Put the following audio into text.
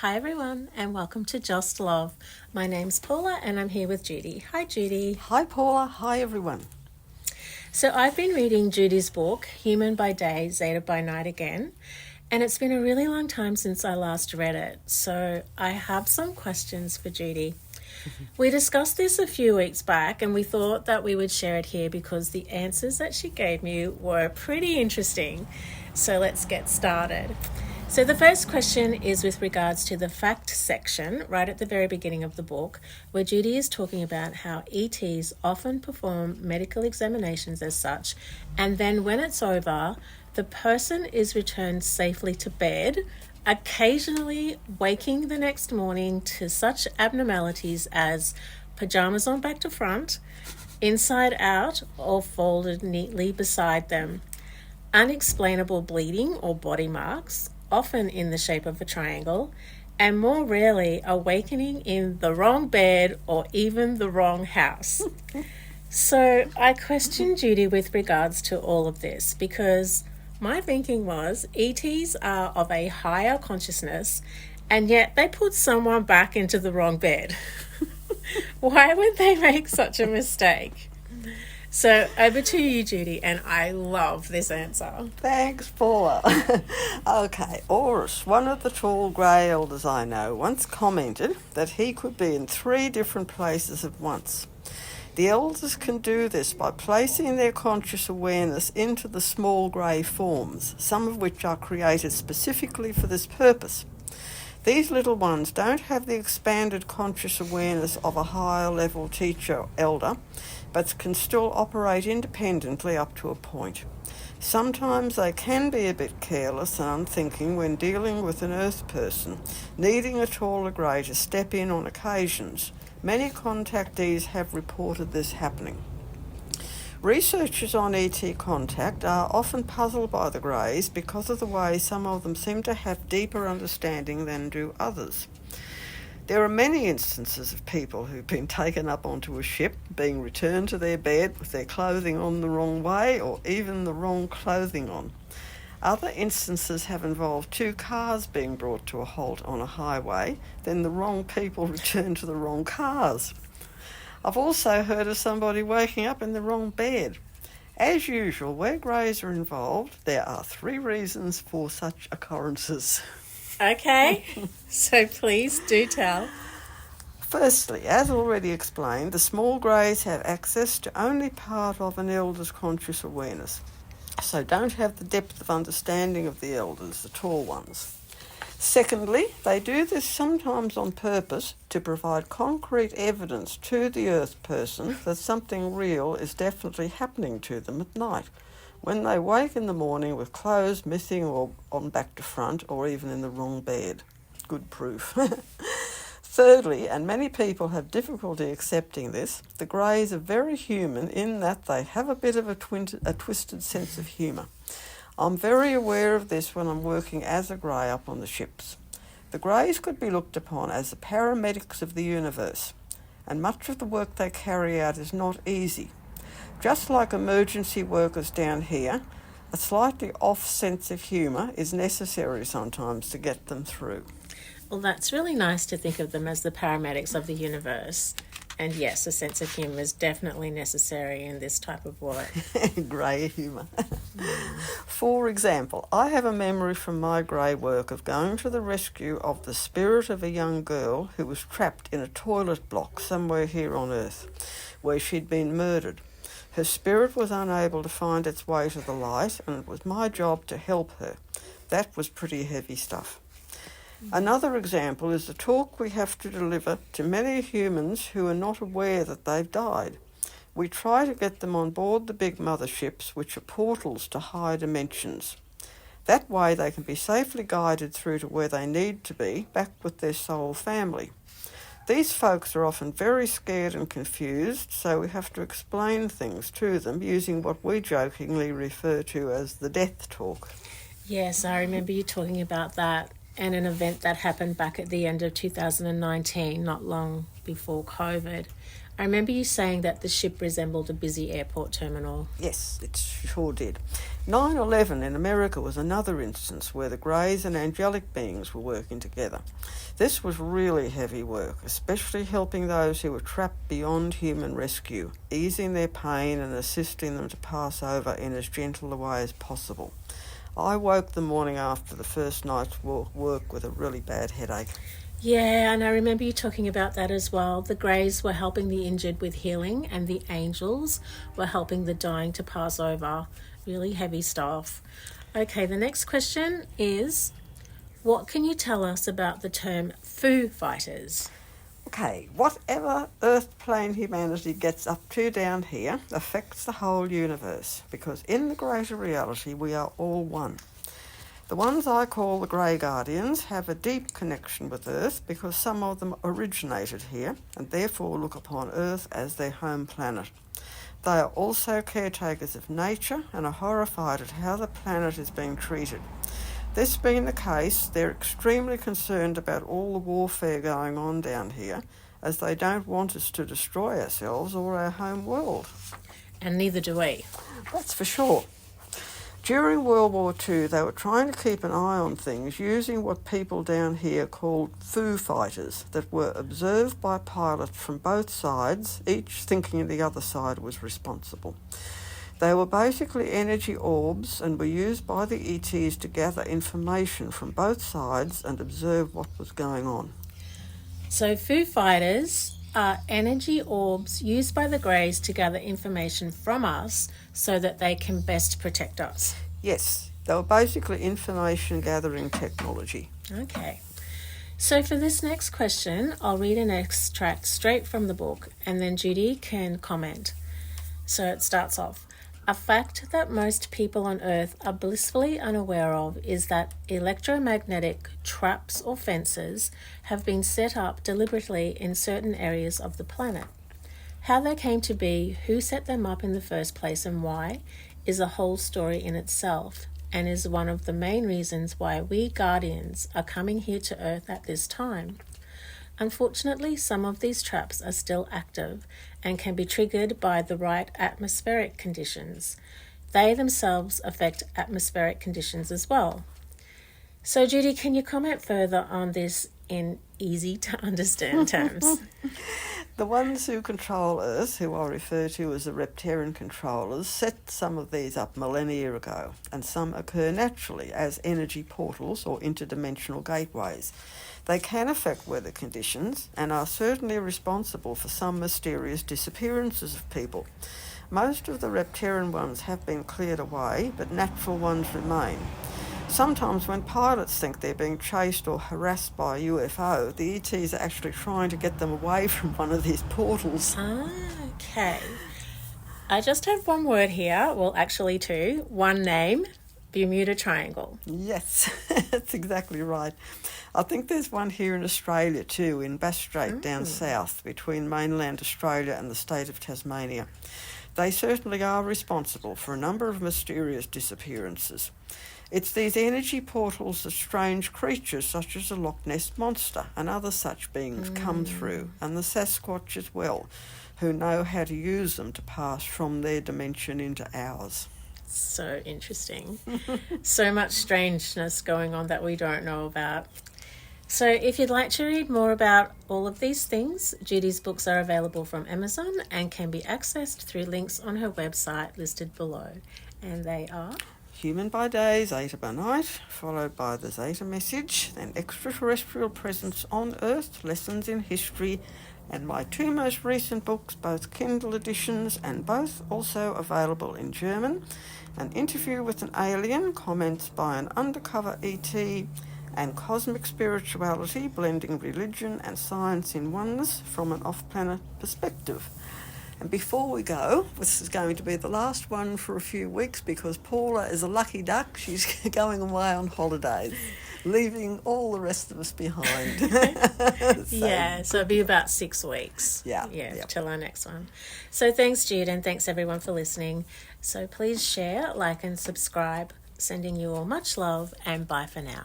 Hi everyone and welcome to Just Love. My name's Paula and I'm here with Judy. Hi Judy. Hi Paula, hi everyone. So I've been reading Judy's book, Human by Day, Zeta by Night again, and it's been a really long time since I last read it. So I have some questions for Judy. We discussed this a few weeks back and we thought that we would share it here because the answers that she gave me were pretty interesting. So let's get started. So the first question is with regards to the fact section right at the very beginning of the book, where Judy is talking about how ETs often perform medical examinations as such, and then when it's over, the person is returned safely to bed, occasionally waking the next morning to such abnormalities as pajamas on back to front, inside out, or folded neatly beside them, unexplainable bleeding or body marks, often in the shape of a triangle, and more rarely awakening in the wrong bed or even the wrong house. So I questioned Judy with regards to all of this because my thinking was ETs are of a higher consciousness and yet they put someone back into the wrong bed. Why would they make such a mistake? So over to you, Judy, and I love this answer. Thanks, Paula. Okay, Orus, one of the tall grey elders I know, once commented that he could be in 3 different places at once. The elders can do this by placing their conscious awareness into the small grey forms, some of which are created specifically for this purpose. These little ones don't have the expanded conscious awareness of a higher level teacher elder, but can still operate independently up to a point. Sometimes they can be a bit careless and unthinking when dealing with an earth person, needing a taller grey to step in on occasions. Many contactees have reported this happening. Researchers on ET contact are often puzzled by the greys because of the way some of them seem to have deeper understanding than do others. There are many instances of people who've been taken up onto a ship, being returned to their bed with their clothing on the wrong way or even the wrong clothing on. Other instances have involved 2 cars being brought to a halt on a highway, then the wrong people returned to the wrong cars. I've also heard of somebody waking up in the wrong bed. As usual, where greys are involved, there are 3 reasons for such occurrences. Okay, so please do tell. Firstly, as already explained, the small greys have access to only part of an elder's conscious awareness, so don't have the depth of understanding of the elders, the tall ones. Secondly, they do this sometimes on purpose to provide concrete evidence to the earth person that something real is definitely happening to them at night, when they wake in the morning with clothes missing or on back to front or even in the wrong bed. Good proof. Thirdly, and many people have difficulty accepting this, the greys are very human in that they have a bit of a twisted sense of humour. I'm very aware of this when I'm working as a grey up on the ships. The greys could be looked upon as the paramedics of the universe, and much of the work they carry out is not easy. Just like emergency workers down here, a slightly off sense of humour is necessary sometimes to get them through. Well, that's really nice to think of them as the paramedics of the universe. And yes, a sense of humour is definitely necessary in this type of work. Grey humour. For example, I have a memory from my grey work of going to the rescue of the spirit of a young girl who was trapped in a toilet block somewhere here on Earth, where she'd been murdered. Her spirit was unable to find its way to the light, and it was my job to help her. That was pretty heavy stuff. Another example is the talk we have to deliver to many humans who are not aware that they've died. We try to get them on board the big motherships, which are portals to higher dimensions. That way they can be safely guided through to where they need to be, back with their soul family. These folks are often very scared and confused, so we have to explain things to them using what we jokingly refer to as the death talk. Yes, I remember you talking about that and an event that happened back at the end of 2019, not long before COVID, I remember you saying that the ship resembled a busy airport terminal. Yes, it sure did. 9/11 in America was another instance where the greys and angelic beings were working together. This was really heavy work, especially helping those who were trapped beyond human rescue, easing their pain and assisting them to pass over in as gentle a way as possible. I woke the morning after the first night's work with a really bad headache. Yeah, and I remember you talking about that as well. The greys were helping the injured with healing, and the angels were helping the dying to pass over. Really heavy stuff. Okay, the next question is, what can you tell us about the term Foo Fighters? Okay, whatever Earth plane humanity gets up to down here affects the whole universe, because in the greater reality we are all one. The ones I call the Grey Guardians have a deep connection with Earth because some of them originated here and therefore look upon Earth as their home planet. They are also caretakers of nature and are horrified at how the planet is being treated. This being the case, they're extremely concerned about all the warfare going on down here, as they don't want us to destroy ourselves or our home world. And neither do we. That's for sure. During World War II, they were trying to keep an eye on things using what people down here called Foo Fighters that were observed by pilots from both sides, each thinking the other side was responsible. They were basically energy orbs and were used by the ETs to gather information from both sides and observe what was going on. So Foo Fighters are energy orbs used by the Greys to gather information from us so that they can best protect us. Yes, they were basically information gathering technology. Okay. So for this next question, I'll read an extract straight from the book and then Judy can comment. So it starts off. A fact that most people on Earth are blissfully unaware of is that electromagnetic traps or fences have been set up deliberately in certain areas of the planet. How they came to be, who set them up in the first place and why, is a whole story in itself and is one of the main reasons why we Guardians are coming here to Earth at this time. Unfortunately, some of these traps are still active and can be triggered by the right atmospheric conditions. They themselves affect atmospheric conditions as well. So, Judy, can you comment further on this in easy to understand terms? The ones who control Earth, who I refer to as the Reptarian controllers, set some of these up millennia ago, and some occur naturally as energy portals or interdimensional gateways. They can affect weather conditions and are certainly responsible for some mysterious disappearances of people. Most of the Reptarian ones have been cleared away, but natural ones remain. Sometimes when pilots think they're being chased or harassed by a UFO, the ETs are actually trying to get them away from one of these portals. Okay. I just have one word here, well actually two, one name, Bermuda Triangle. Yes, that's exactly right. I think there's one here in Australia too, in Bass Strait down south, between mainland Australia and the state of Tasmania. They certainly are responsible for a number of mysterious disappearances. It's these energy portals that strange creatures such as the Loch Ness Monster and other such beings come through, and the Sasquatch as well, who know how to use them to pass from their dimension into ours. So interesting. So much strangeness going on that we don't know about. So if you'd like to read more about all of these things, Judy's books are available from Amazon and can be accessed through links on her website listed below. And they are Human by Day, Zeta by Night, followed by the Zeta Message, then Extraterrestrial Presence on Earth, Lessons in History, and my two most recent books, both Kindle editions and both also available in German, An Interview with an Alien, Comments by an Undercover ET, and Cosmic Spirituality, Blending Religion and Science in Oneness from an Off-Planet Perspective. And before we go, this is going to be the last one for a few weeks because Paula is a lucky duck. She's going away on holidays, leaving all the rest of us behind. so it'll be about 6 weeks. Yeah. Till our next one. So thanks, Jude, and thanks everyone for listening. So please share, like and subscribe. Sending you all much love and bye for now.